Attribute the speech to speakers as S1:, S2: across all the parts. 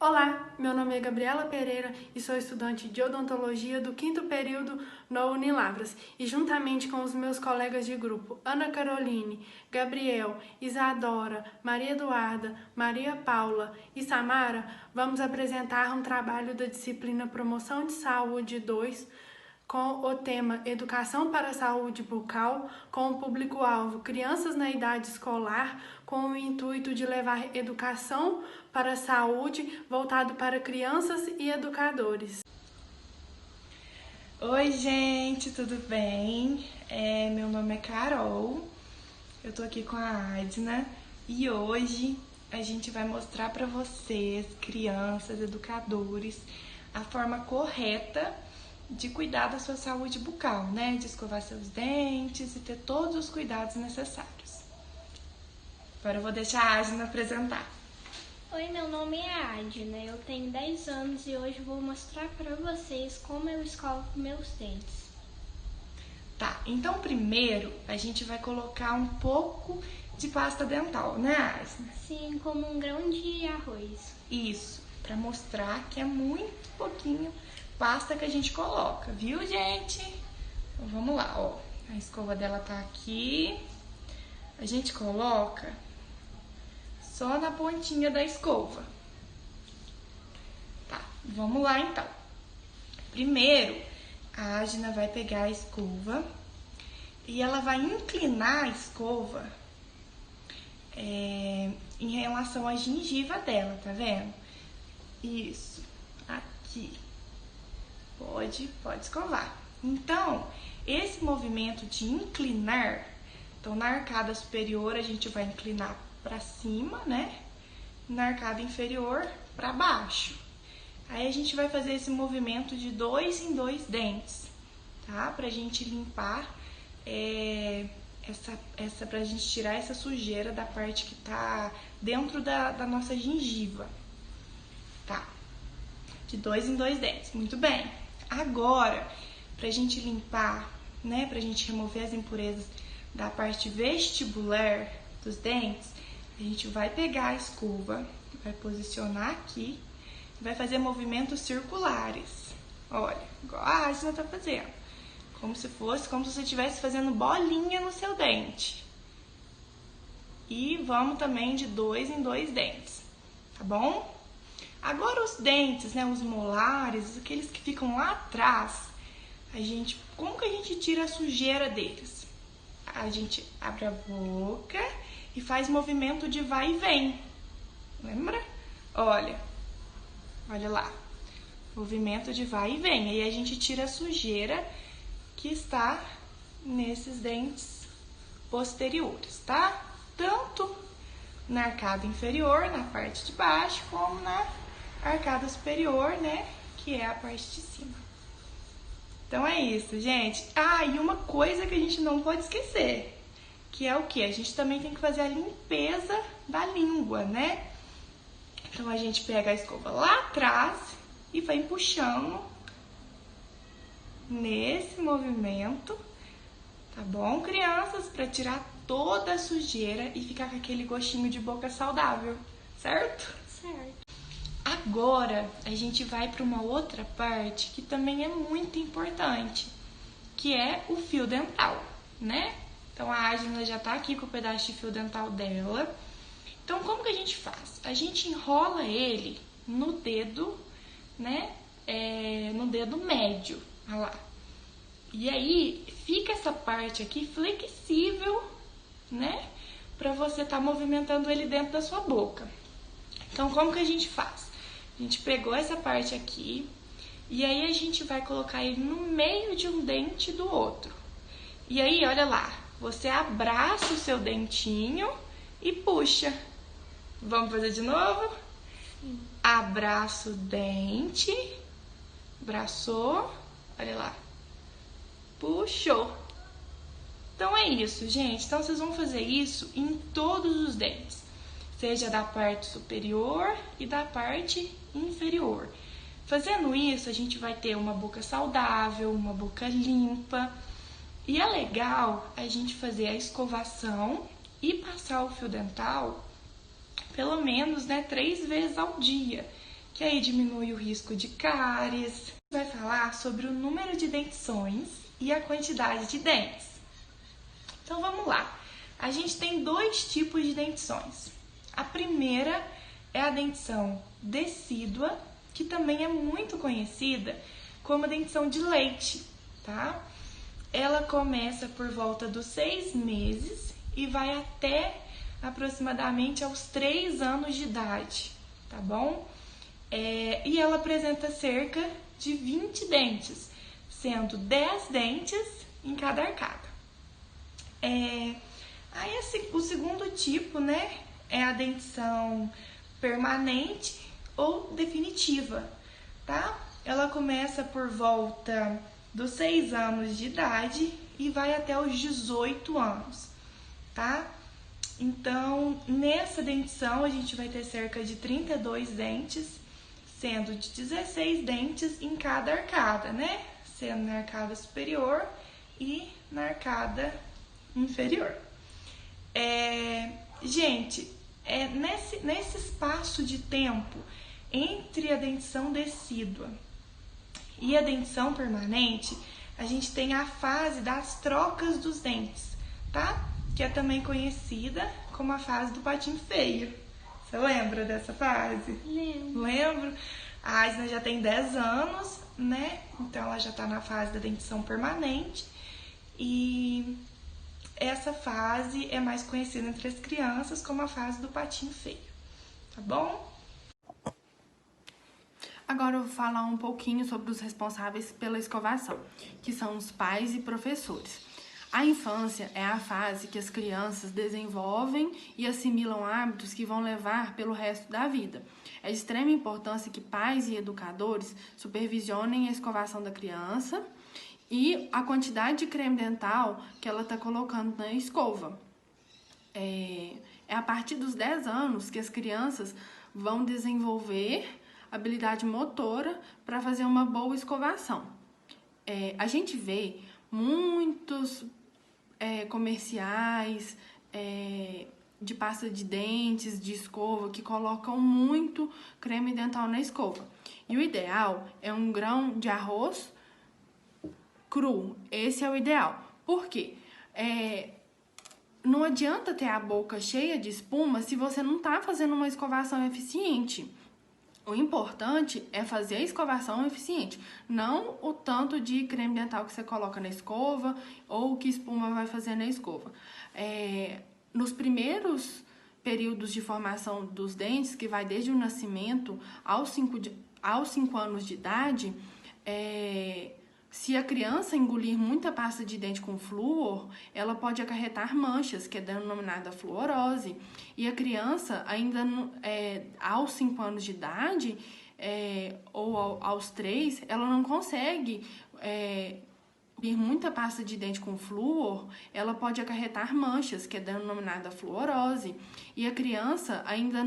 S1: Olá, meu nome é Gabriela Pereira e sou estudante de odontologia do 5º período no Unilavras e juntamente com os meus colegas de grupo Ana Caroline, Gabriel, Isadora, Maria Eduarda, Maria Paula e Samara, vamos apresentar um trabalho da disciplina Promoção de Saúde 2 com o tema Educação para a Saúde Bucal, com o público-alvo crianças na idade escolar, com o intuito de levar educação para a saúde voltado para crianças e educadores.
S2: Oi gente, tudo bem? Meu nome é Carol, eu tô aqui com a Adna e hoje a gente vai mostrar para vocês, crianças, educadores, a forma correta de cuidar da sua saúde bucal, né? De escovar seus dentes e ter todos os cuidados necessários. Agora eu vou deixar a Adna apresentar.
S3: Oi, meu nome é Adna, eu tenho 10 anos e hoje vou mostrar para vocês como eu escovo meus dentes.
S2: Tá, então primeiro a gente vai colocar um pouco de pasta dental, né, Adna?
S3: Sim, como um grão de arroz.
S2: Isso, para mostrar que é muito pouquinho pasta que a gente coloca, viu, gente? Então vamos lá, ó. A escova dela tá aqui. A gente coloca só na pontinha da escova. Tá, vamos lá então. Primeiro, a Adna vai pegar a escova e ela vai inclinar a escova em relação à gengiva dela, tá vendo? Isso, aqui. Pode escovar. Então, esse movimento de inclinar, então na arcada superior a gente vai inclinar para cima, né? Na arcada inferior para baixo. Aí a gente vai fazer esse movimento de 2 em 2 dentes, tá? Pra gente limpar pra gente tirar essa sujeira da parte que tá dentro da nossa gengiva, tá? De 2 em 2 dentes, muito bem. Agora, pra gente limpar, né? Pra gente remover as impurezas da parte vestibular dos dentes, a gente vai pegar a escova, vai posicionar aqui, vai fazer movimentos circulares. Olha, igual a Adna tá fazendo. Como se você estivesse fazendo bolinha no seu dente. E vamos também de 2 em 2 dentes, tá bom? Agora os dentes, né, os molares, aqueles que ficam lá atrás, como que a gente tira a sujeira deles? A gente abre a boca e faz movimento de vai e vem. Lembra? Olha lá. Movimento de vai e vem. Aí a gente tira a sujeira que está nesses dentes posteriores, tá? Tanto na arcada inferior, na parte de baixo, como na arcada superior, né? Que é a parte de cima. Então é isso, gente. E uma coisa que a gente não pode esquecer, que é o que? A gente também tem que fazer a limpeza da língua, né? Então a gente pega a escova lá atrás e vai puxando nesse movimento, tá bom, crianças? Pra tirar toda a sujeira e ficar com aquele gostinho de boca saudável, certo?
S3: Certo.
S2: Agora a gente vai para uma outra parte que também é muito importante, que é o fio dental, né? Então a Adna já tá aqui com o pedaço de fio dental dela. Então como que a gente faz? A gente enrola ele no dedo, né? No dedo médio, olha lá. E aí fica essa parte aqui flexível, né? Pra você tá movimentando ele dentro da sua boca. Então como que a gente faz? A gente pegou essa parte aqui e aí a gente vai colocar ele no meio de um dente do outro. E aí, olha lá, você abraça o seu dentinho e puxa. Vamos fazer de novo?
S3: Sim.
S2: Abraça o dente, abraçou, olha lá, puxou. Então é isso, gente. Então vocês vão fazer isso em todos os dentes, seja da parte superior e da parte inferior. Fazendo isso, a gente vai ter uma boca saudável, uma boca limpa. E é legal a gente fazer a escovação e passar o fio dental pelo menos, né, 3 vezes ao dia. que aí diminui o risco de cáries. Vai falar sobre o número de dentições e a quantidade de dentes. Então vamos lá. A gente tem dois tipos de dentições. A primeira é a dentição decídua, que também é muito conhecida como a dentição de leite, tá? Ela começa por volta dos 6 meses e vai até aproximadamente aos 3 anos de idade, tá bom? E ela apresenta cerca de 20 dentes, sendo 10 dentes em cada arcada. O segundo tipo, né, é a dentição permanente ou definitiva, tá? Ela começa por volta dos 6 anos de idade e vai até os 18 anos, tá? Então, nessa dentição, a gente vai ter cerca de 32 dentes, sendo de 16 dentes em cada arcada, né? Sendo na arcada superior e na arcada inferior. Gente, nesse espaço de tempo entre a dentição decídua e a dentição permanente, a gente tem a fase das trocas dos dentes, tá? Que é também conhecida como a fase do patinho feio. Você lembra dessa fase? Lembro. A Aisna já tem 10 anos, né? Então ela já tá na fase da dentição permanente. E essa fase é mais conhecida entre as crianças como a fase do patinho feio, tá bom?
S1: Agora eu vou falar um pouquinho sobre os responsáveis pela escovação, que são os pais e professores. A infância é a fase que as crianças desenvolvem e assimilam hábitos que vão levar pelo resto da vida. É de extrema importância que pais e educadores supervisionem a escovação da criança e a quantidade de creme dental que ela está colocando na escova. É a partir dos 10 anos que as crianças vão desenvolver habilidade motora para fazer uma boa escovação. A gente vê muitos comerciais de pasta de dentes, de escova, que colocam muito creme dental na escova. E o ideal é um grão de arroz cru. Esse é o ideal. Por quê? Não adianta ter a boca cheia de espuma se você não está fazendo uma escovação eficiente. O importante é fazer a escovação eficiente, não o tanto de creme dental que você coloca na escova ou que espuma vai fazer na escova. Nos primeiros períodos de formação dos dentes, que vai desde o nascimento aos 5 anos de idade, se a criança engolir muita pasta de dente com flúor, ela pode acarretar manchas, que é denominada fluorose. E a criança, ainda aos 5 anos de idade, ou aos 3, ela não consegue engolir muita pasta de dente com flúor, ela pode acarretar manchas, que é denominada fluorose. E a criança, ainda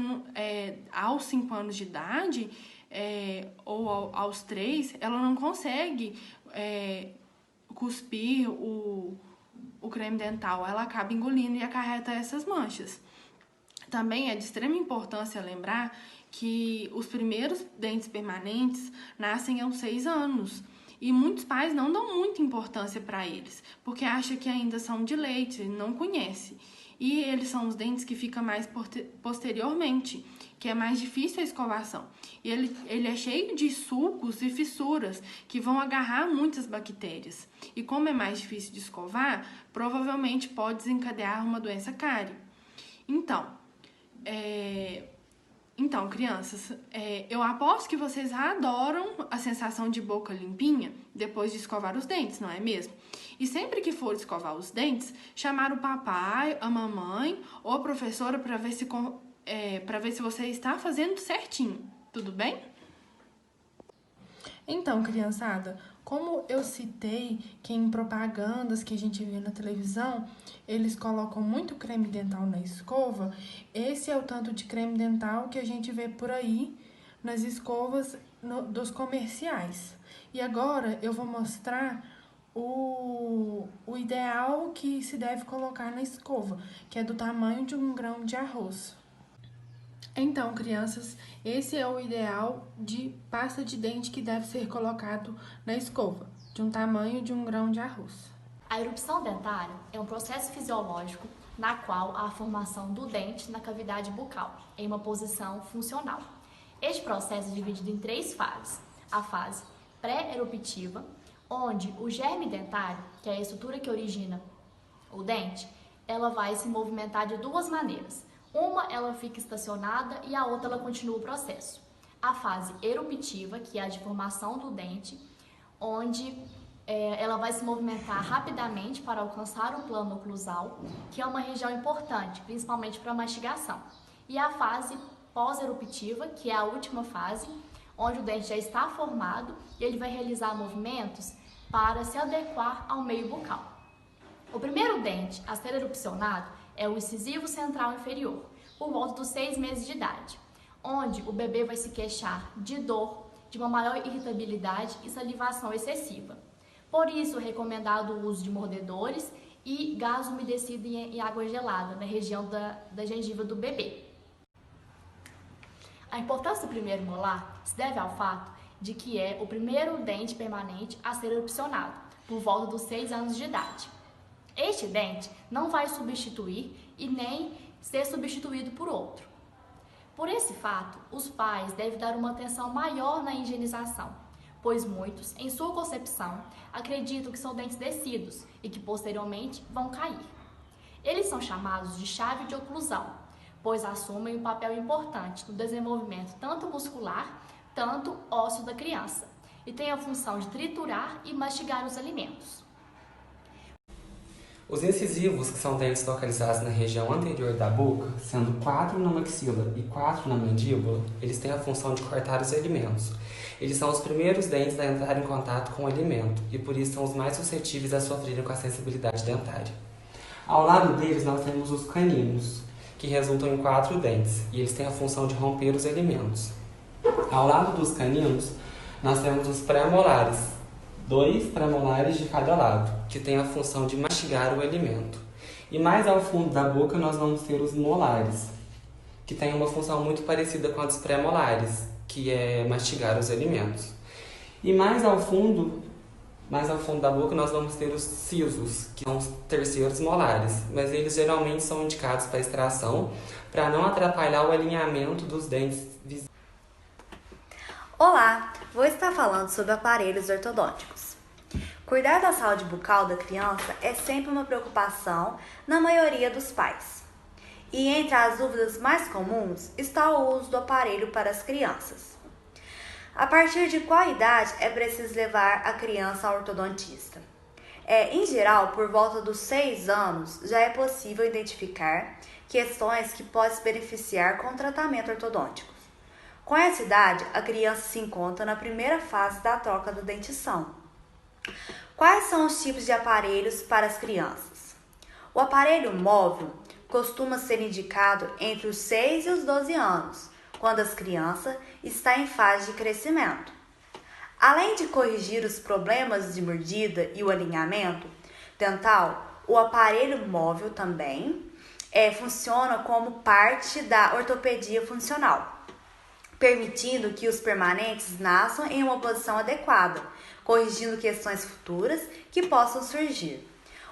S1: aos 5 anos de idade, ou aos 3, ela não consegue cuspir o creme dental, ela acaba engolindo e acarreta essas manchas. Também é de extrema importância lembrar que os primeiros dentes permanentes nascem aos 6 anos. E muitos pais não dão muita importância para eles, porque acham que ainda são de leite, não conhece. E eles são os dentes que ficam mais posteriormente, que é mais difícil a escovação. E ele é cheio de sulcos e fissuras que vão agarrar muitas bactérias. E como é mais difícil de escovar, provavelmente pode desencadear uma doença cárie. Então, crianças, eu aposto que vocês adoram a sensação de boca limpinha depois de escovar os dentes, não é mesmo? E sempre que for escovar os dentes, chamar o papai, a mamãe ou a professora para ver se você está fazendo certinho, tudo bem? Então, criançada, como eu citei que em propagandas que a gente vê na televisão, eles colocam muito creme dental na escova, esse é o tanto de creme dental que a gente vê por aí nas escovas dos comerciais. E agora eu vou mostrar o ideal que se deve colocar na escova, que é do tamanho de um grão de arroz. Então, crianças, esse é o ideal de pasta de dente que deve ser colocado na escova, de um tamanho de um grão de arroz.
S4: A erupção dentária é um processo fisiológico na qual há a formação do dente na cavidade bucal, em uma posição funcional. Este processo é dividido em 3 fases. A fase pré-eruptiva, onde o germe dentário, que é a estrutura que origina o dente, ela vai se movimentar de 2 maneiras. Uma, ela fica estacionada e a outra, ela continua o processo. A fase eruptiva, que é a de formação do dente, onde ela vai se movimentar rapidamente para alcançar o plano oclusal, que é uma região importante, principalmente para a mastigação. E a fase pós-eruptiva, que é a última fase, onde o dente já está formado e ele vai realizar movimentos para se adequar ao meio bucal. O primeiro dente a ser erupcionado é o incisivo central inferior, por volta dos 6 meses de idade, onde o bebê vai se queixar de dor, de uma maior irritabilidade e salivação excessiva. Por isso, é recomendado o uso de mordedores e gás umedecido em água gelada na região da gengiva do bebê. A importância do primeiro molar se deve ao fato de que é o primeiro dente permanente a ser erupcionado, por volta dos 6 anos de idade. Este dente não vai substituir e nem ser substituído por outro. Por esse fato, os pais devem dar uma atenção maior na higienização, pois muitos, em sua concepção, acreditam que são dentes descidos e que posteriormente vão cair. Eles são chamados de chave de oclusão, pois assumem um papel importante no desenvolvimento tanto muscular, tanto ósseo da criança, e têm a função de triturar e mastigar os alimentos.
S5: Os incisivos, que são dentes localizados na região anterior da boca, sendo 4 na maxila e 4 na mandíbula, eles têm a função de cortar os alimentos. Eles são os primeiros dentes a entrar em contato com o alimento e por isso são os mais suscetíveis a sofrerem com a sensibilidade dentária. Ao lado deles nós temos os caninos, que resultam em 4 dentes e eles têm a função de romper os alimentos. Ao lado dos caninos nós temos os pré-molares, 2 pré-molares de cada lado, que têm a função de mastigar o alimento. E mais ao fundo da boca nós vamos ter os molares, que têm uma função muito parecida com a dos pré-molares, que é mastigar os alimentos. E mais ao fundo da boca nós vamos ter os sisos, que são os terceiros molares, mas eles geralmente são indicados para extração, para não atrapalhar o alinhamento dos dentes visíveis.
S6: Olá, vou estar falando sobre aparelhos ortodônticos. Cuidar da saúde bucal da criança é sempre uma preocupação na maioria dos pais. E entre as dúvidas mais comuns está o uso do aparelho para as crianças. A partir de qual idade é preciso levar a criança ao ortodontista? Em geral, por volta dos 6 anos, já é possível identificar questões que podem se beneficiar com o tratamento ortodôntico. Com essa idade, a criança se encontra na primeira fase da troca da dentição. Quais são os tipos de aparelhos para as crianças? O aparelho móvel costuma ser indicado entre os 6 e os 12 anos, quando a criança está em fase de crescimento. Além de corrigir os problemas de mordida e o alinhamento dental, o aparelho móvel também funciona como parte da ortopedia funcional, permitindo que os permanentes nasçam em uma posição adequada, corrigindo questões futuras que possam surgir.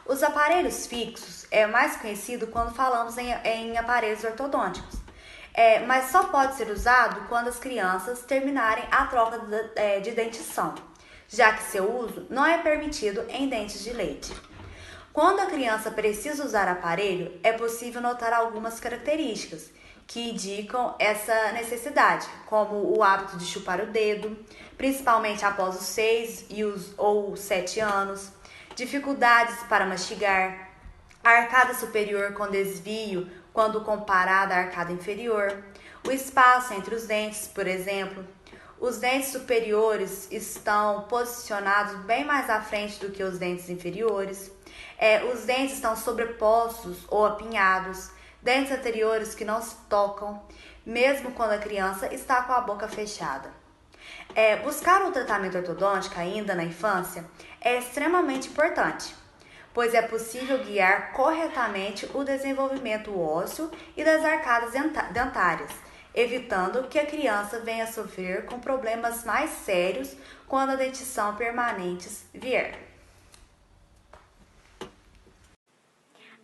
S6: Os aparelhos fixos é mais conhecido quando falamos em aparelhos ortodônticos, mas só pode ser usado quando as crianças terminarem a troca de dentição, já que seu uso não é permitido em dentes de leite. Quando a criança precisa usar aparelho, é possível notar algumas características que indicam essa necessidade, como o hábito de chupar o dedo, principalmente após os 6 ou 7 anos, dificuldades para mastigar, a arcada superior com desvio quando comparada à arcada inferior, o espaço entre os dentes, por exemplo. Os dentes superiores estão posicionados bem mais à frente do que os dentes inferiores. Os dentes estão sobrepostos ou apinhados, dentes anteriores que não se tocam, mesmo quando a criança está com a boca fechada. Buscar um tratamento ortodôntico ainda na infância é extremamente importante, pois é possível guiar corretamente o desenvolvimento ósseo e das arcadas dentárias, evitando que a criança venha a sofrer com problemas mais sérios quando a dentição permanente vier.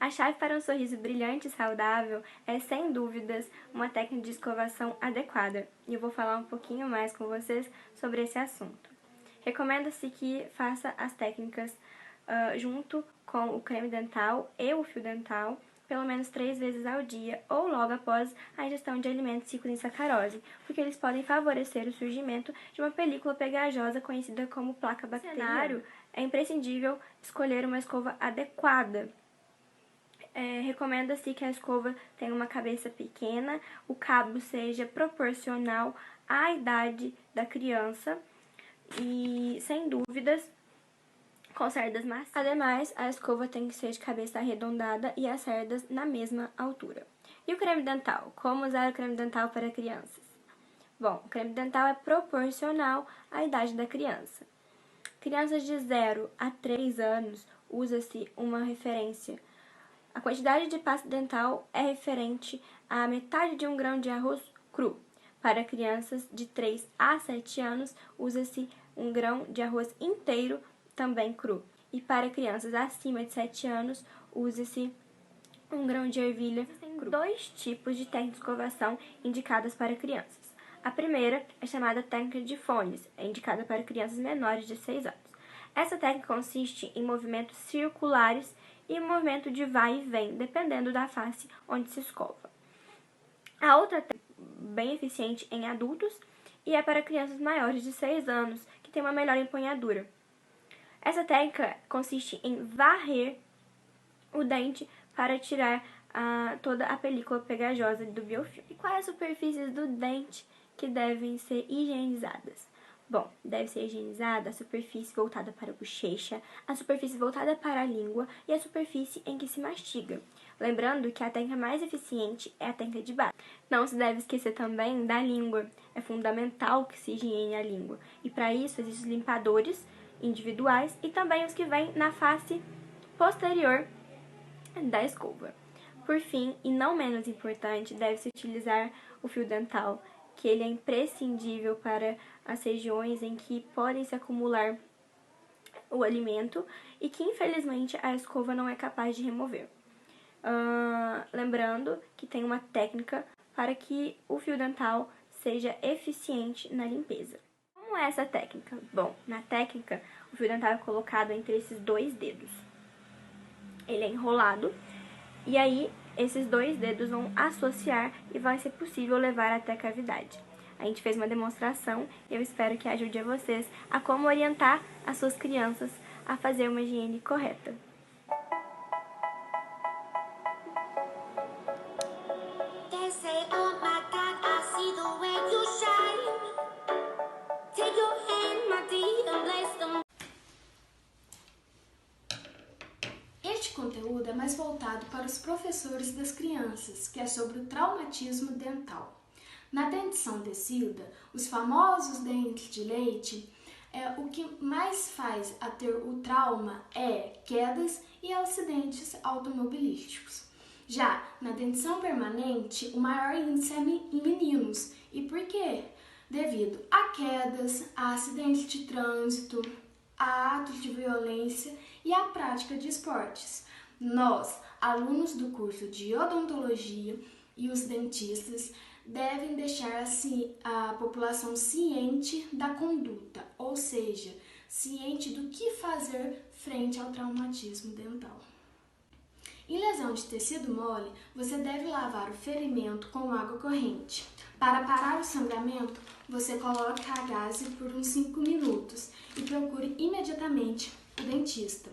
S7: A chave para um sorriso brilhante e saudável é, sem dúvidas, uma técnica de escovação adequada, e eu vou falar um pouquinho mais com vocês sobre esse assunto. Recomenda-se que faça as técnicas junto com o creme dental e o fio dental, pelo menos 3 vezes ao dia ou logo após a ingestão de alimentos ricos em sacarose, porque eles podem favorecer o surgimento de uma película pegajosa conhecida como placa bacteriana. É imprescindível escolher uma escova adequada. Recomenda-se que a escova tenha uma cabeça pequena, o cabo seja proporcional à idade da criança e, sem dúvidas, com cerdas macias. Ademais, a escova tem que ser de cabeça arredondada e as cerdas na mesma altura. E o creme dental? Como usar o creme dental para crianças? Bom, o creme dental é proporcional à idade da criança. Crianças de 0 a 3 anos, usa-se uma referência. A quantidade de pasta dental é referente a metade de 1 grão de arroz cru. Para crianças de 3 a 7 anos, usa-se 1 grão de arroz inteiro, também cru. E para crianças acima de 7 anos, usa-se 1 grão de ervilha cru. Tem 2 tipos de técnica de escovação indicadas para crianças. A primeira é chamada técnica de fones, é indicada para crianças menores de 6 anos. Essa técnica consiste em movimentos circulares e movimento de vai e vem, dependendo da face onde se escova. A outra técnica é bem eficiente em adultos e é para crianças maiores de 6 anos, que tem uma melhor empunhadura. Essa técnica consiste em varrer o dente para tirar toda a película pegajosa do biofilme. E quais as superfícies do dente que devem ser higienizadas? Bom, deve ser higienizada a superfície voltada para a bochecha, a superfície voltada para a língua e a superfície em que se mastiga. Lembrando que a técnica mais eficiente é a técnica de base. Não se deve esquecer também da língua. É fundamental que se higiene a língua. E para isso existem os limpadores individuais e também os que vêm na face posterior da escova. Por fim, e não menos importante, deve-se utilizar o fio dental, que ele é imprescindível para as regiões em que podem se acumular o alimento e que, infelizmente, a escova não é capaz de remover. Lembrando que tem uma técnica para que o fio dental seja eficiente na limpeza. Como é essa técnica? Bom, na técnica, o fio dental é colocado entre esses 2 dedos. Ele é enrolado e aí esses 2 dedos vão associar e vai ser possível levar até a cavidade. A gente fez uma demonstração e eu espero que ajude a vocês a como orientar as suas crianças a fazer uma higiene correta.
S1: Este conteúdo é mais voltado para os professores das crianças, que é sobre o traumatismo dental. Na dentição descida, os famosos dentes de leite, o que mais faz a ter o trauma é quedas e acidentes automobilísticos. Já na dentição permanente, o maior índice é em meninos. E por quê? Devido a quedas, a acidentes de trânsito, a atos de violência e a prática de esportes. Nós, alunos do curso de odontologia e os dentistas, devem deixar assim a população ciente da conduta, ou seja, ciente do que fazer frente ao traumatismo dental. Em lesão de tecido mole, você deve lavar o ferimento com água corrente. Para parar o sangramento, você coloca a gaze por uns 5 minutos e procure imediatamente o dentista.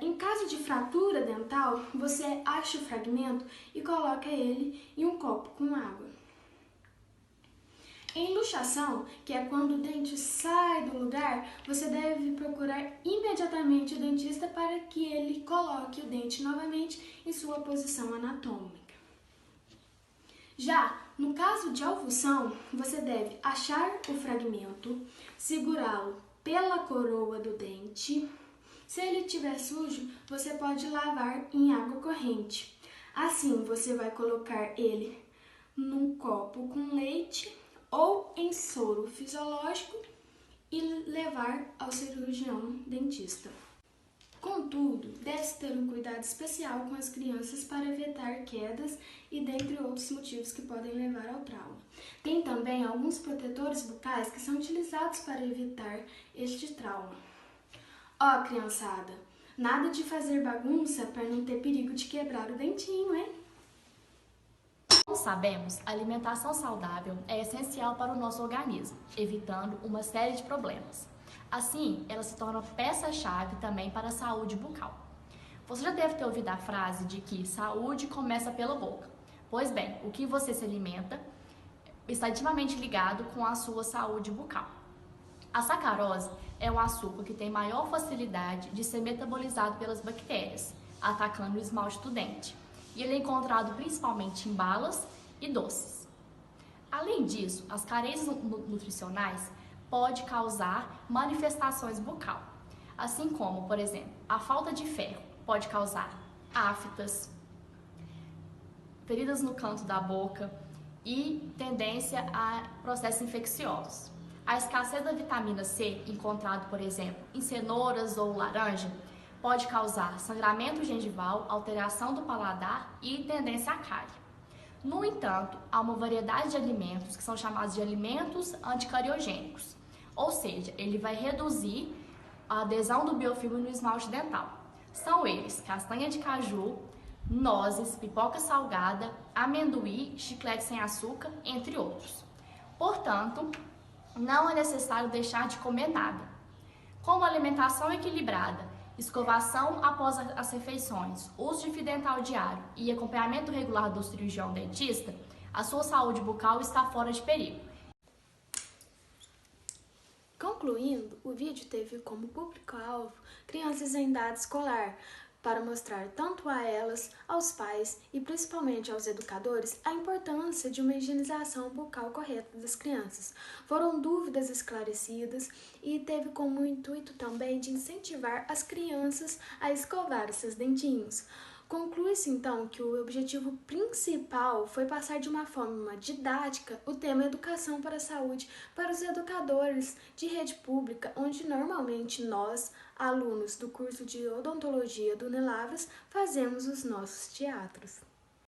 S1: Em caso de fratura dental, você acha o fragmento e coloca ele em um copo com água. Em luxação, que é quando o dente sai do lugar, você deve procurar imediatamente o dentista para que ele coloque o dente novamente em sua posição anatômica. Já no caso de avulsão, você deve achar o fragmento, segurá-lo pela coroa do dente. Se ele estiver sujo, você pode lavar em água corrente. Assim, você vai colocar ele
S8: num copo com leite ou em soro fisiológico e levar ao cirurgião dentista. Contudo, deve-se ter um cuidado especial com as crianças para evitar quedas e dentre outros motivos que podem levar ao trauma. Tem também alguns protetores bucais que são utilizados para evitar este trauma. Ó, criançada, nada de fazer bagunça para não ter perigo de quebrar o dentinho, hein?
S4: Como sabemos, a alimentação saudável é essencial para o nosso organismo, evitando uma série de problemas. Assim, ela se torna peça-chave também para a saúde bucal. Você já deve ter ouvido a frase de que saúde começa pela boca. Pois bem, o que você se alimenta está intimamente ligado com a sua saúde bucal. A sacarose é um açúcar que tem maior facilidade de ser metabolizado pelas bactérias, atacando o esmalte do dente. E ele é encontrado principalmente em balas e doces. Além disso, as carências nutricionais podem causar manifestações bucal, assim como, por exemplo, a falta de ferro pode causar aftas, feridas no canto da boca e tendência a processos infecciosos. A escassez da vitamina C, encontrado, por exemplo, em cenouras ou laranja, pode causar sangramento gengival, alteração do paladar e tendência à cárie. No entanto, há uma variedade de alimentos que são chamados de alimentos anticariogênicos, ou seja, ele vai reduzir a adesão do biofilme no esmalte dental. São eles castanha de caju, nozes, pipoca salgada, amendoim, chiclete sem açúcar, entre outros. Portanto, não é necessário deixar de comer nada. Como alimentação equilibrada, escovação após as refeições, uso de fio dental diário e acompanhamento regular do cirurgião dentista, a sua saúde bucal está fora de perigo.
S8: Concluindo, o vídeo teve como público-alvo crianças em idade escolar, para mostrar tanto a elas, aos pais e principalmente aos educadores a importância de uma higienização bucal correta das crianças. Foram dúvidas esclarecidas e teve como intuito também de incentivar as crianças a escovar seus dentinhos. Conclui-se então que o objetivo principal foi passar de uma forma didática o tema Educação para a Saúde para os educadores de rede pública, onde normalmente nós, alunos do curso de odontologia do Unilavras, fazemos os nossos teatros.